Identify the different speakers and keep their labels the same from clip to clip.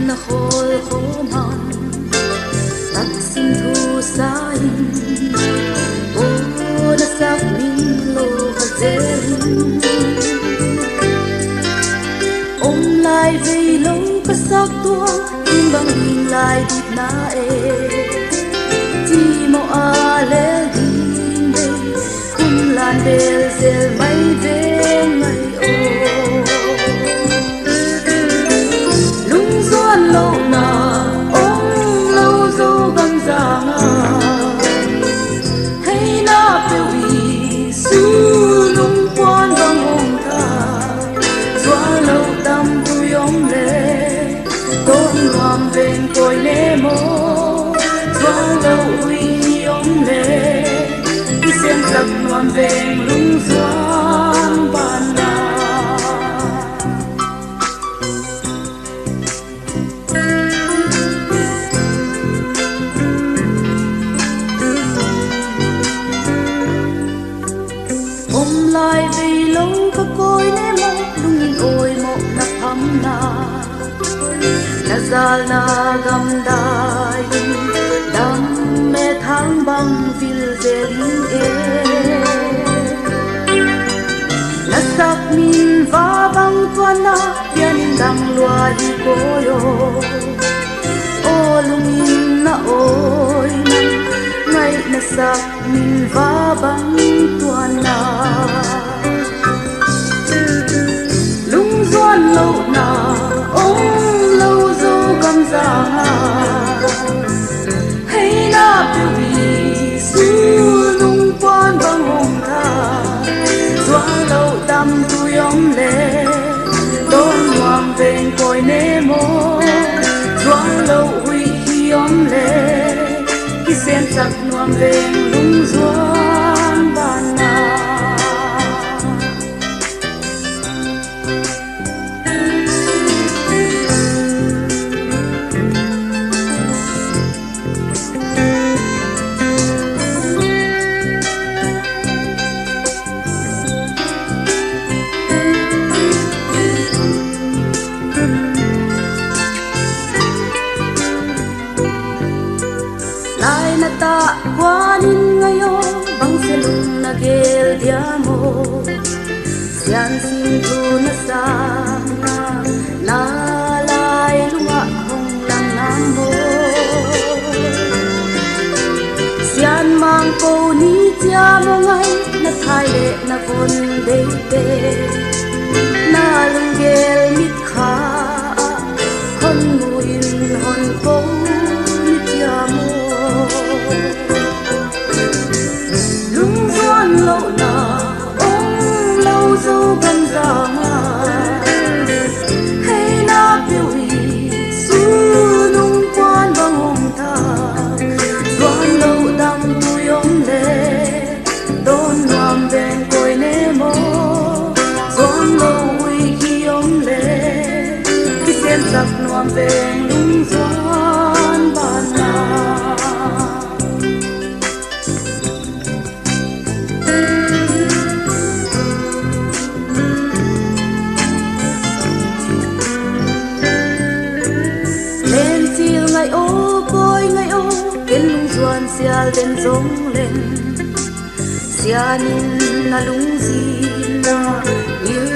Speaker 1: na khol khomam tak sin thu sai o na sak min lo hazelin om lai ve lo ka sak tua in bang in lai dit na e ti mo a le din be kum lan bel zel mai ve mai o lâu na ông lâu dâu gam giang hay na biểu ý su lung quan bang ông ta doa lâu tâm vui ông lệ tôn hoàng bên cội lệ mô doa lâu uy ông lệ đi xem giặc hoàng bên lung doan ban na lai vì lâu ka koi ne mo lungin oi mo na pham na zal na gam dai dam me thang bang vil zelin e na sak min va bang tuana pianin dang lua di koyo o lungin na oi na ngai na sak min va bang tuana lung doan lâu na ông lâu dâu gam giang hay na biểu ý su lung quan bang ông ta doa lâu tâm tu ông lệ đón hoàng bên cội nê mô doa lâu uy khi ông lệ khi xem sắc hoàng bên lung doan ban na ta quanin ngayon bang selung na gel diamo sian sin tu na sana na lai lunga hong lang namo sian mang ko ni tia mo ngai na thai le na von de de na lung gel mit kha hon muin hon ko ni tia mo lung doan lâu na ông lâu dâu gam giang hay na biểu ý su lung quan bang ông ta doan lâu đam vui ông lệ đón hoàng bên cội nê mô doan lâu uy khi ông lệ khi xem giặc hoàng bên lung doan ban na sial den zong len sianin na lung zin na il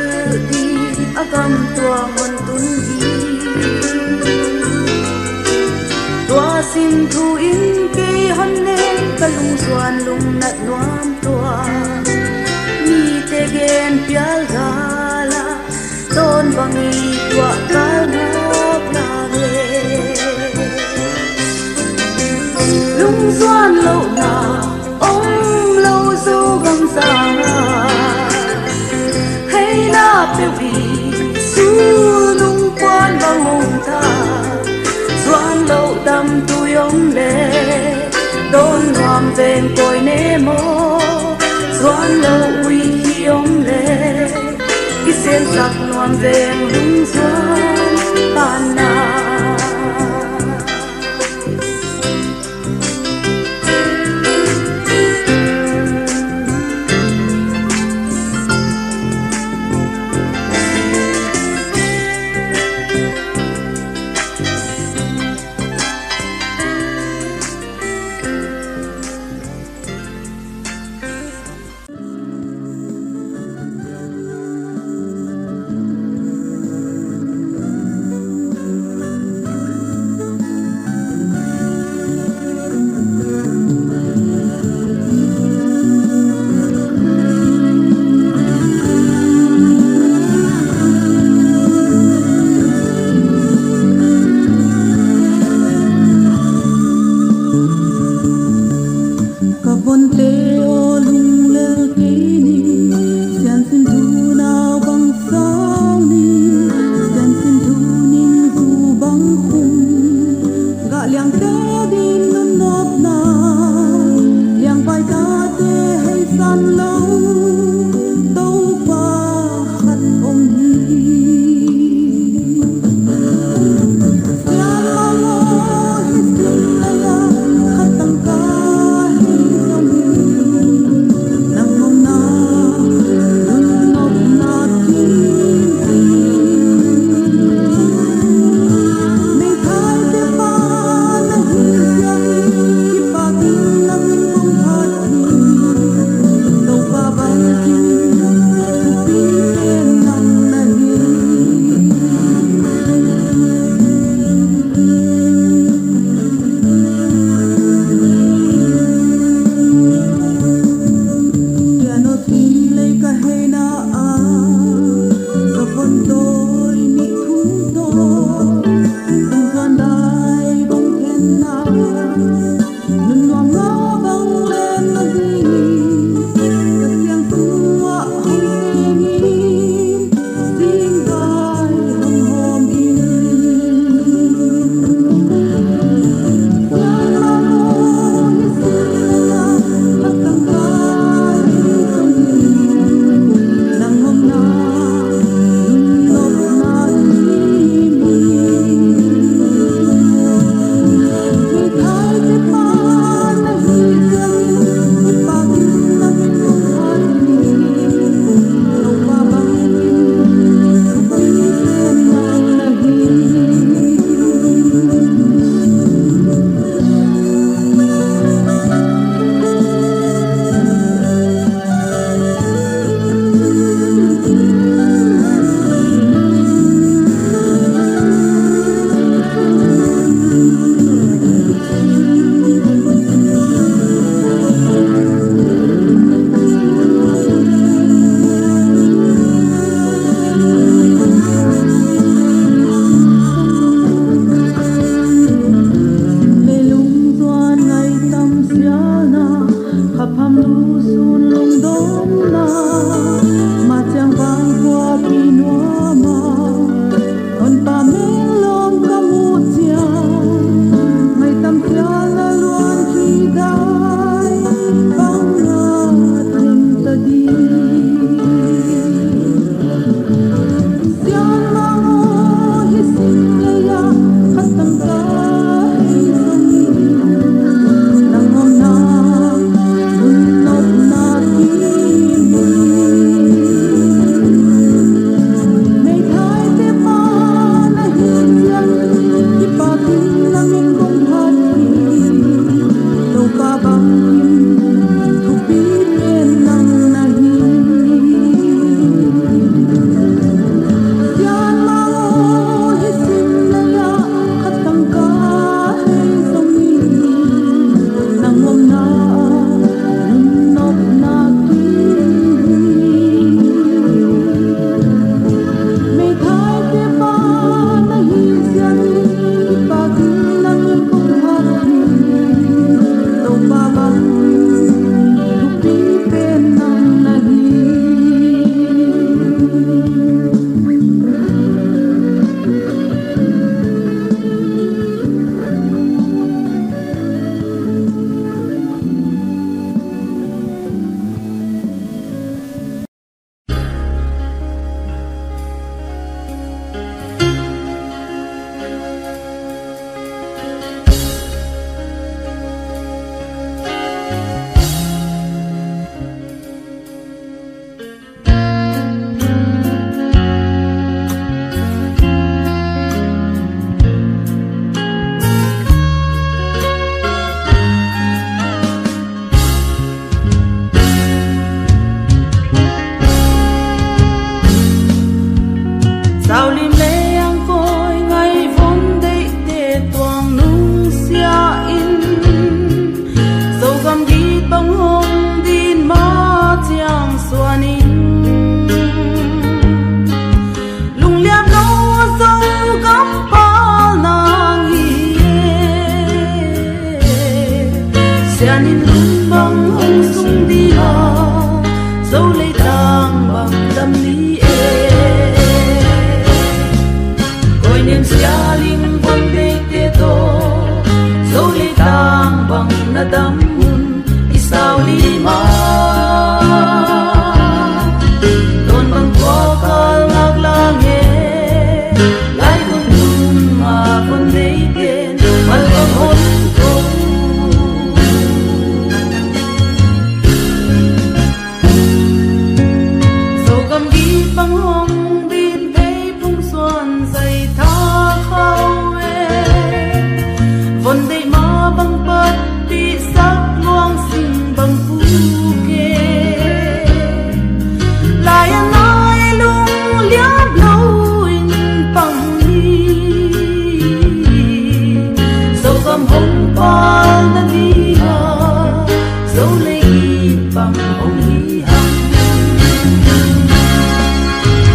Speaker 1: di agam tua mon tun hi tua sim thu in ke han ne kalung suan lung nat nuam tua mi te gen pial gala ton bangi tua kal ngok na ve lung doan lâu na ông lâu dâu gam giang hay na biểu ý su lung quan bang ông ta doan lâu tâm tu ông lệ đón hoàng bên cội nê mô doan lâu uy khi ông lệ khi xem sắc hoàng bên lung doan ban na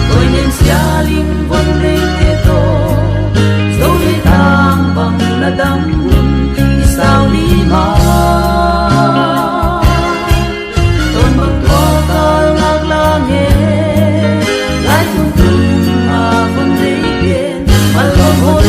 Speaker 1: tôi nên xia linh vân đây tê tô dấu lấy tang bằng là đắm hùn thì sao đi mà tôn bằng thua ta lạc la nghe lại tung tung à vân đây biển mà lòng hồn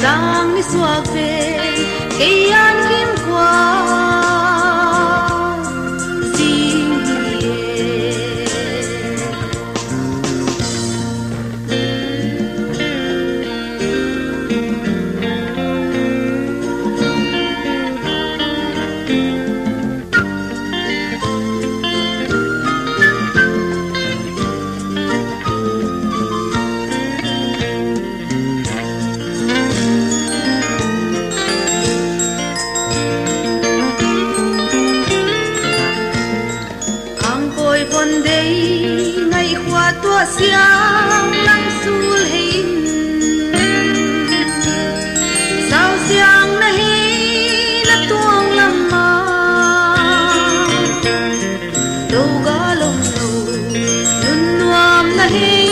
Speaker 1: giang ni suak ve cây an kim qua con đây ngày qua tua xiang lăng sul hình sao xiang na hi la tuang lam ma đâu ga lông lâu nun nuam na hi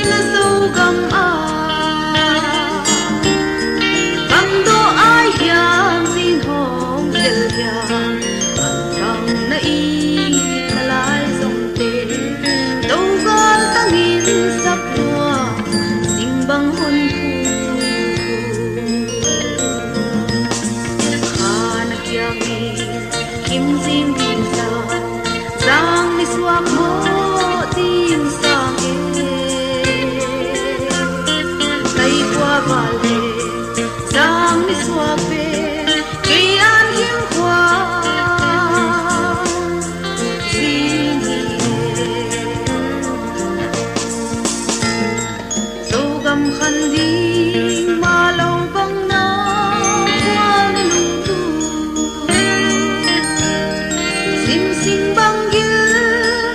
Speaker 1: na sâu gam a bang do ai hiam xin hong yel hiam thang na i sắp đua sinh bằng hôn phù khá nạc yang đi kim dinh tìm ra giang đi xóa mô tìm sang tay qua và lệ giang đi xóa về cây an hiếm qua khăn đi mà lòng băng na qua lung tu sim sim băng gil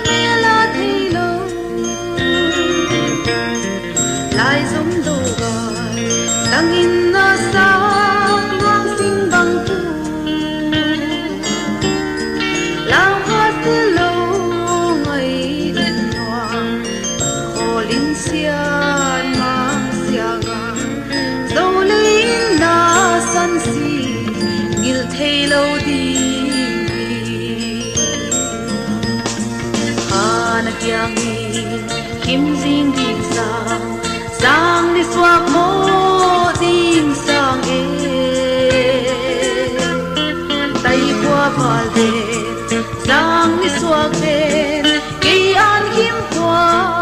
Speaker 1: mẹ la thấy lâu lại giống đồ gà đang in na sang loang sim băng tu lao hát từ lâu ngày đến hoàng khó linh xian dẫu linh na san si ngil thay lâu đi hana kyang hi kim jing đi sang đi xóa mô tim sang tay qua vào về sang đi xóa về cây an kim qua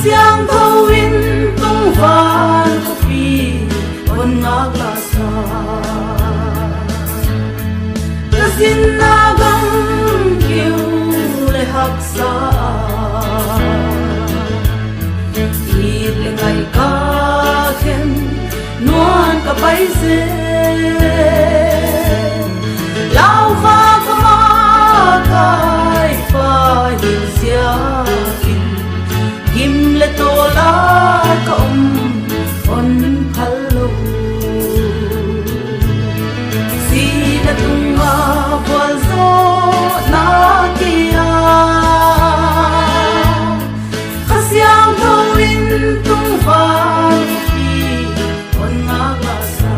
Speaker 1: siang thâu in tung van có phi con ngạc la sa ta xin na găng kêu le hak sa ít le ngày ca khen nuan ka bay se lao pha ka ma kai pha hin sia kim le to la kom on hallo si na tunga bol zo na kia khasyang thawin tung va pi on na ga sa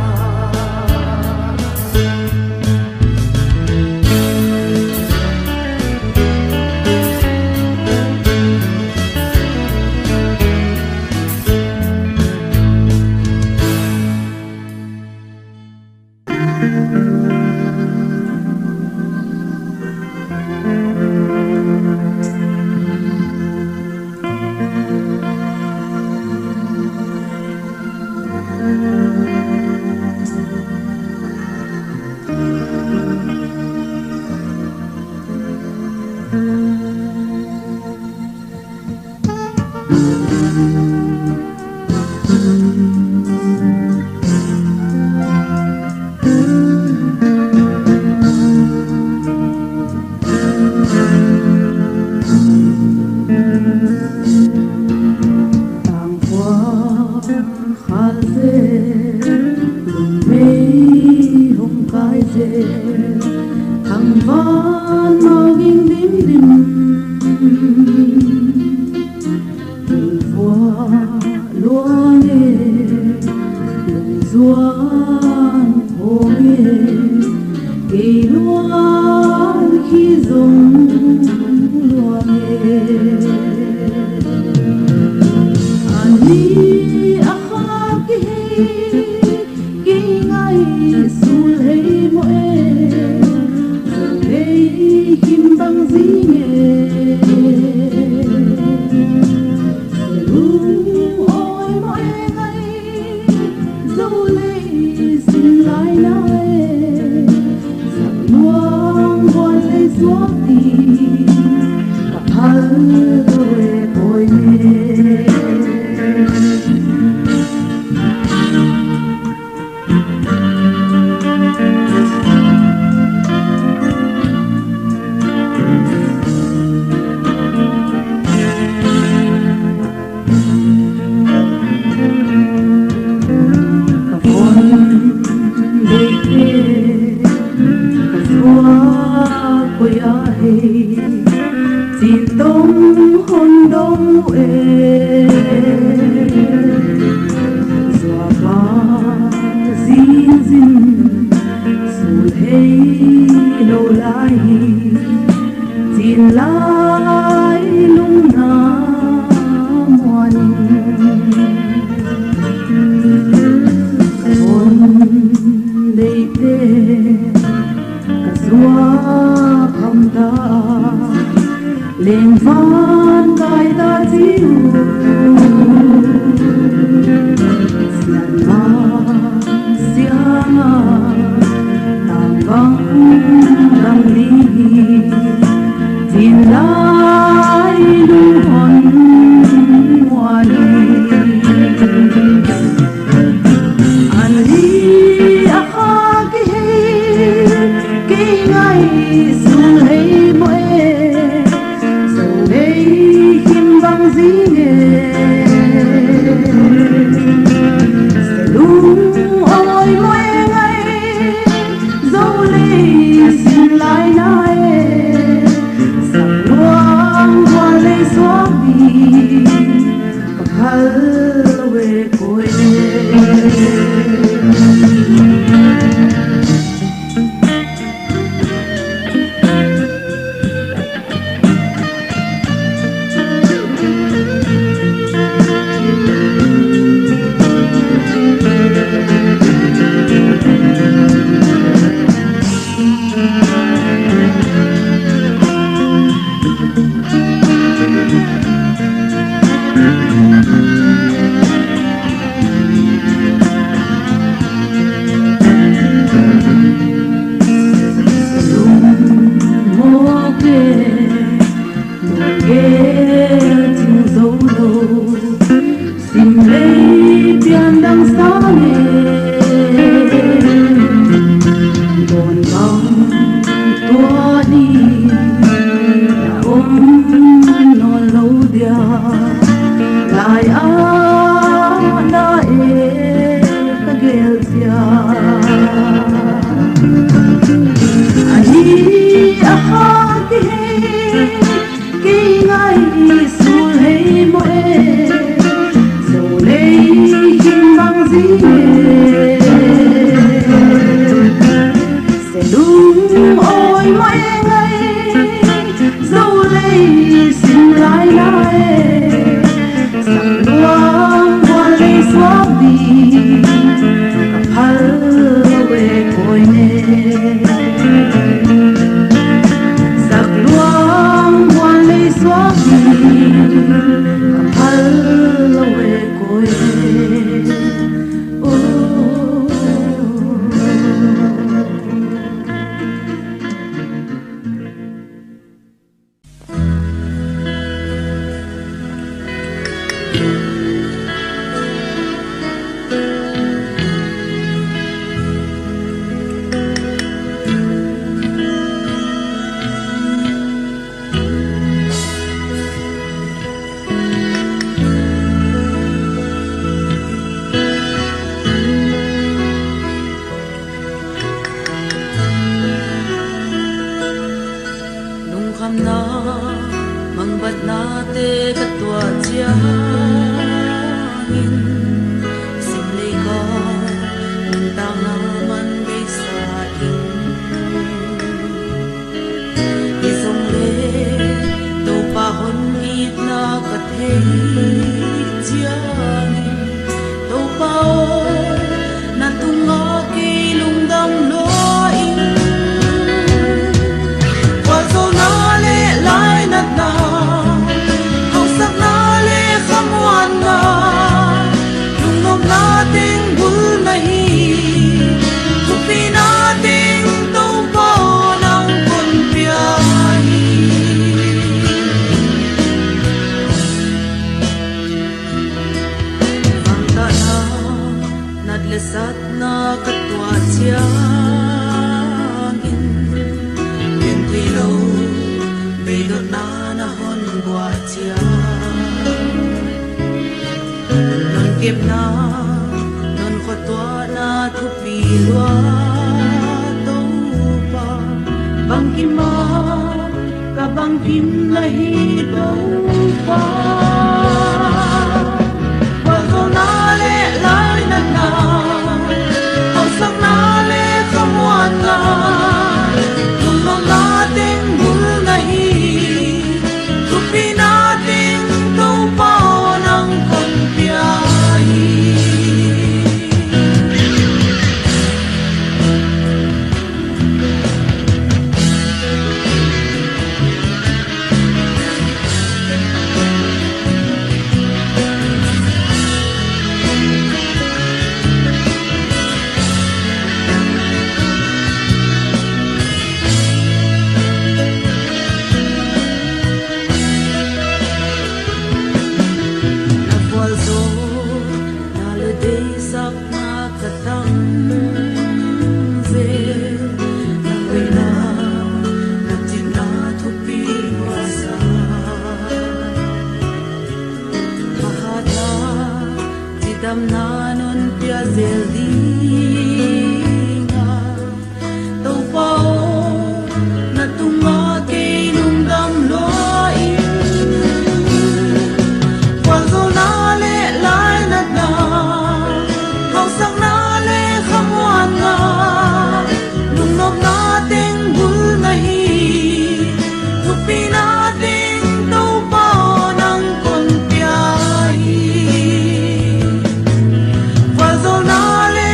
Speaker 1: gì sẽ đúng ôi mỗi ngày dấu lấy xin lại lại sang luang qua lấy xóa đi cặp hal về cội nè sắc luang qua lấy xóa đi cặp hal về cội nè
Speaker 2: Vazonale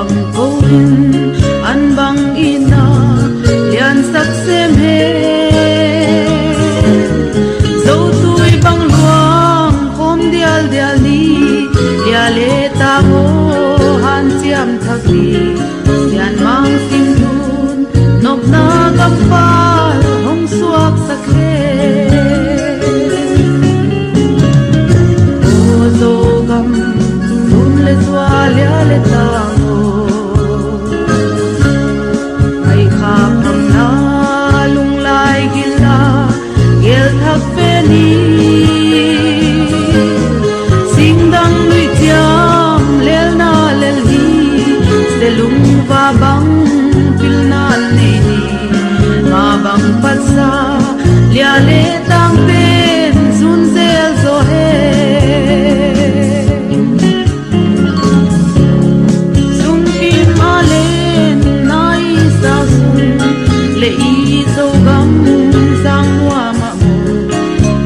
Speaker 1: bang cô hin an bang ina lian sắc xem he dấu tuổi bang luang khom dial dial ni dia le ta mo han chiam thaki lian mang sim thun nop na gam pal hong suak sakhe o zo gam thun le zwa lia le ta mo ai kha phang na lung lai gila gel thak pe ni sing dang lui tiam lel na lel hi se lung va bang pil na ne ni ma bang pat sa lia le tang pen sun zel zo he sung kim ma len nai sa sun le i zo gam sang wa ma mo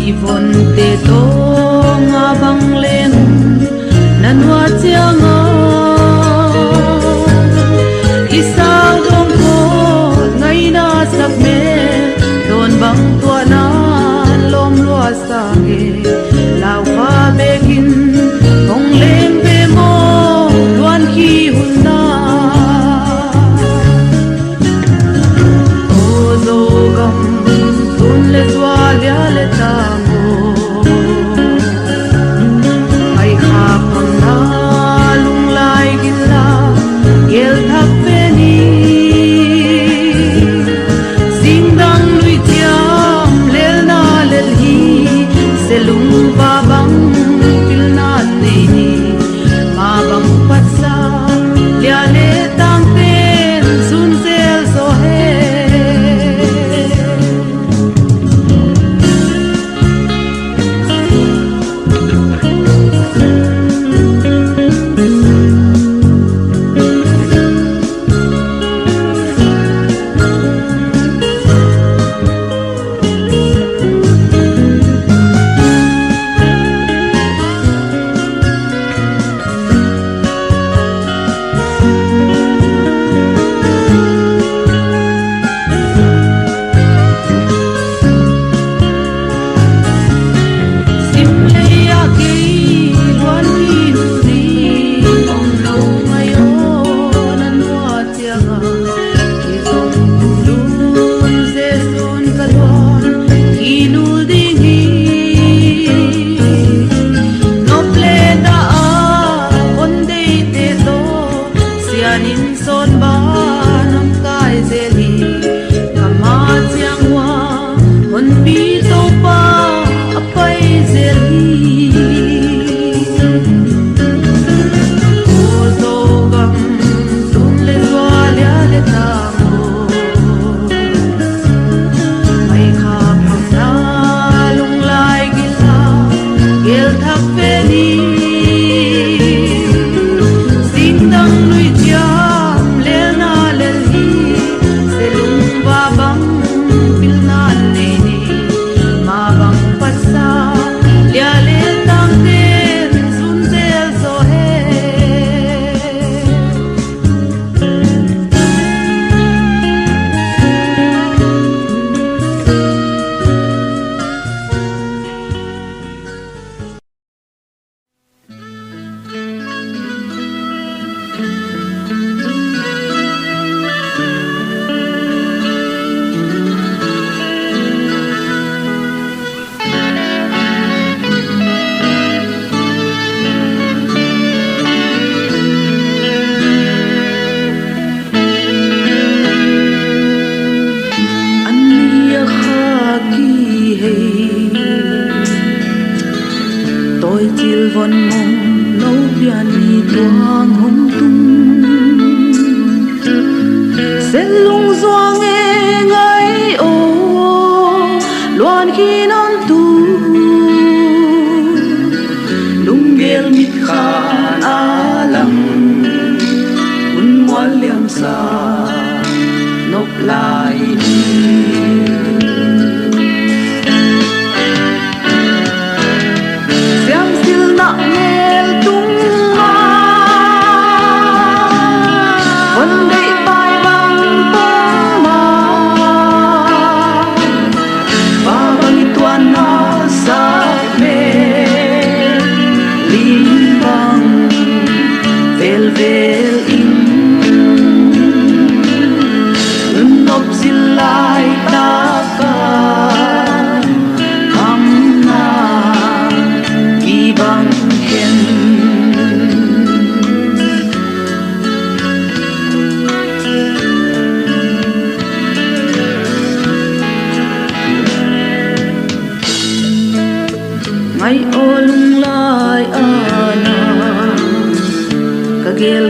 Speaker 1: i von te to nga bang len nan wa chiang a isao dong ko ngai na sak me don bang tua na lom lua sa ge lao pha begin ong lem be mo luan ki hun na o zo gam tun le zwa lia le ta mo ai kha phang na lung lai gila gel thak pe ni sing dang lui tiam lel na lel hi se lung ba bang pil na ne ni ma bang pat sa lia le tang pen sun zel so he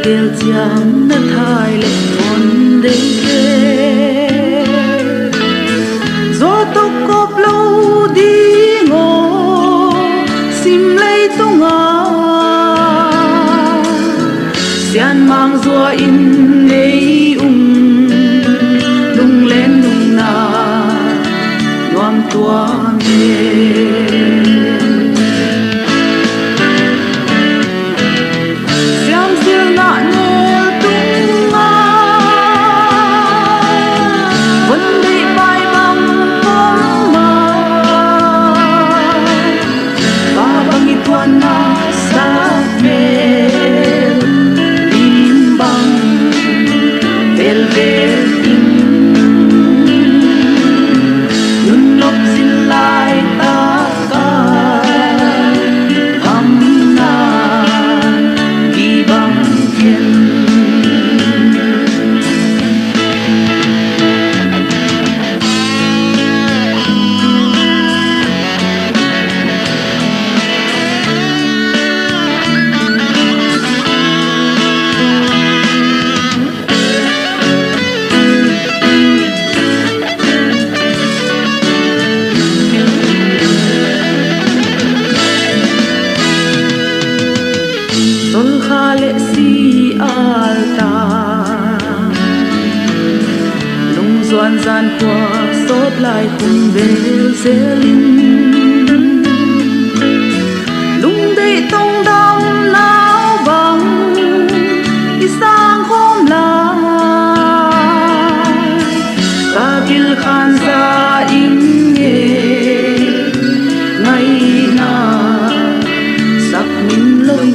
Speaker 1: kel chiam na thai le on dei ke zo to kop lo di ngo sim lei tonga sian mang zua in nei lung lên lung na nuam tua me doan gian qua sốt lại cùng về dễ linh lung đầy tông đong náo bằng đi sang hôm lại ta kil khan ra in nghe ngày na sắc min lôi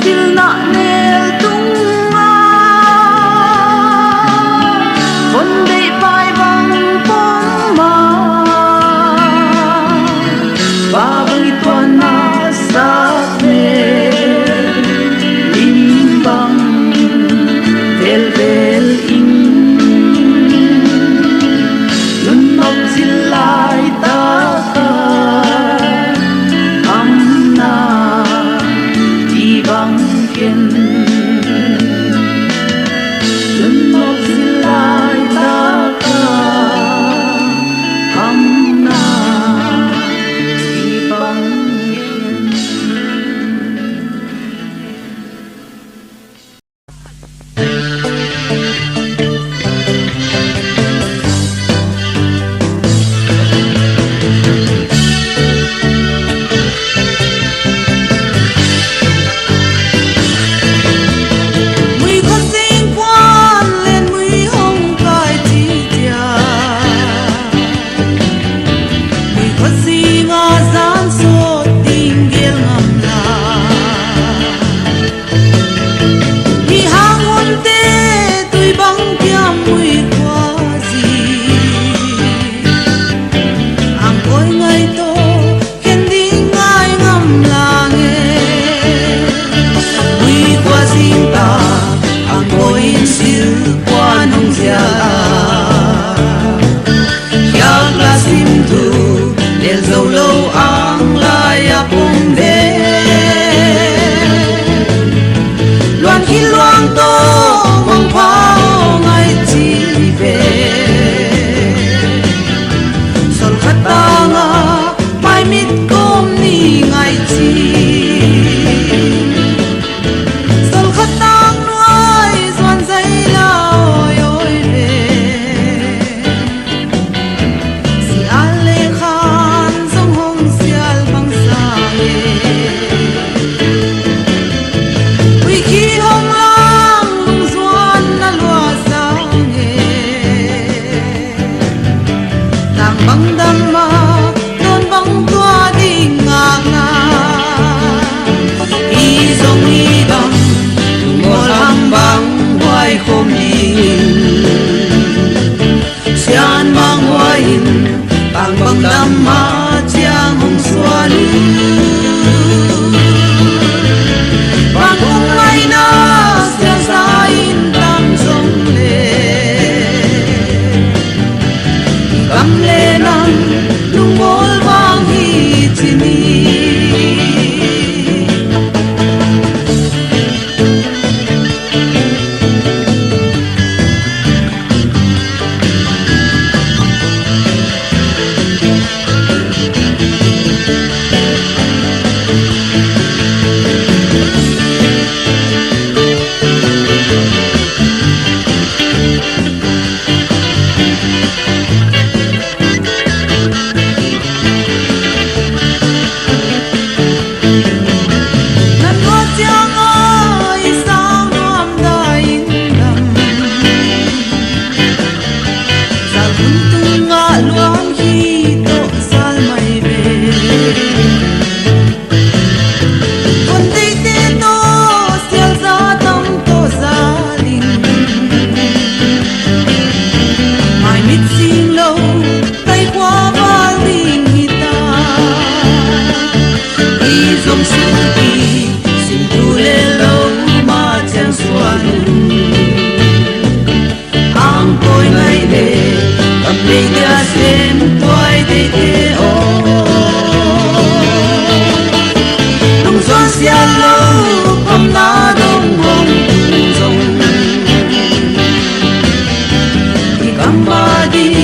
Speaker 1: til na nel tung a von dei pai bang pom ma ba bang tuan na sa me lim bang vel vel in nun nok zil lai ta ka am na bang kiên lần một xin lại ta ca hâm na đi bang kiên. đi xin tu lê lâu mà chẳng xuân ang côi ngày về cầm đi ra xem tôi đi thế ô đông xuân xia lâu cầm lá đông hồng rồng thì cầm ba đi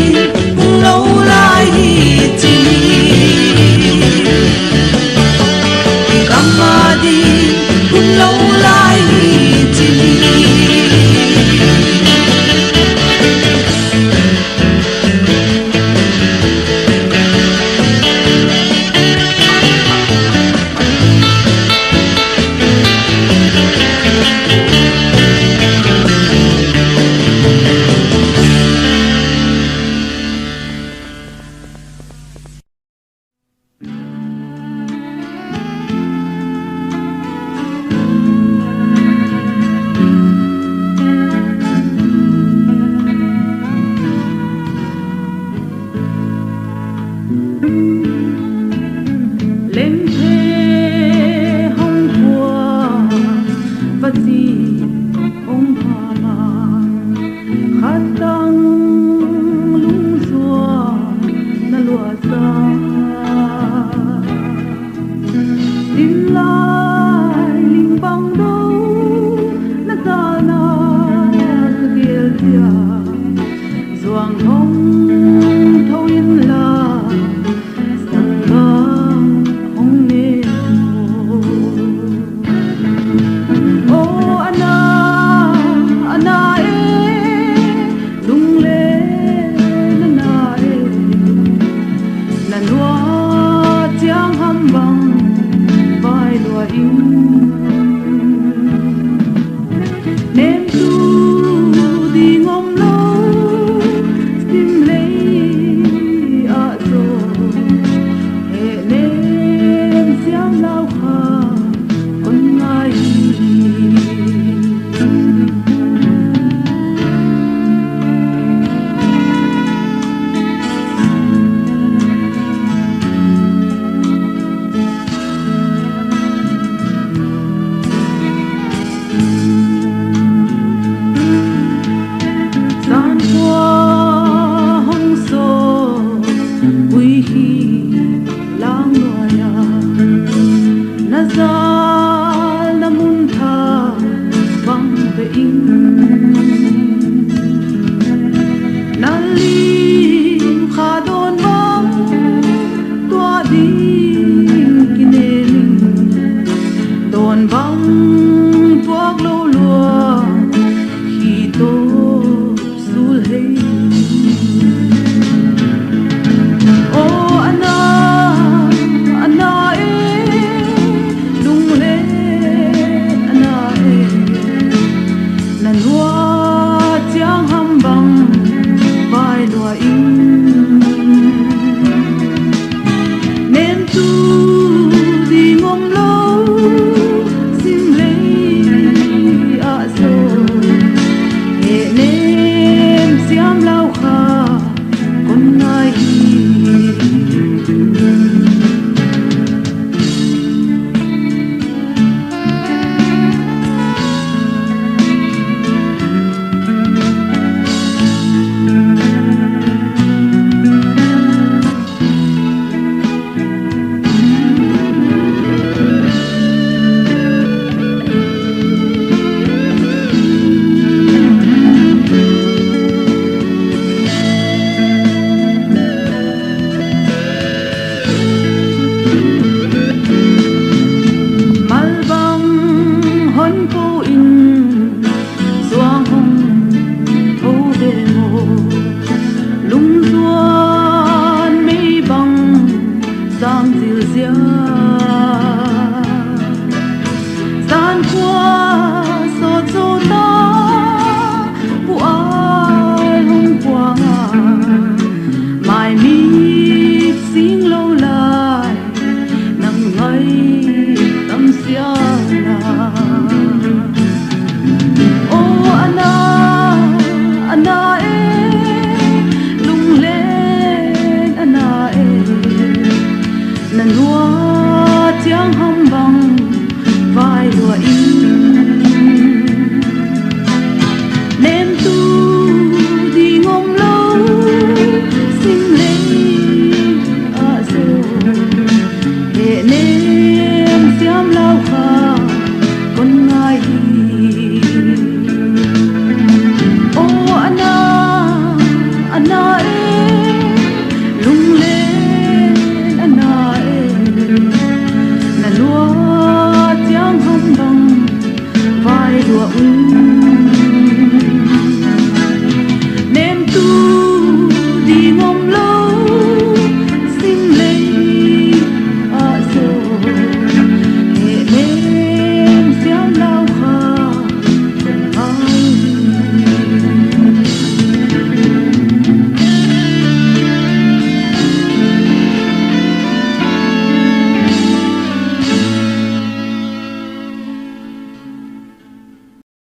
Speaker 1: lâu lại chi Kamadi lâu lại chi lên thế hồng hoa và gì ông hoa mà khát tăng lung xua na lúa xa tìm lại linh bằng đâu na ta na kia kia doang hồng thâu yên la vắng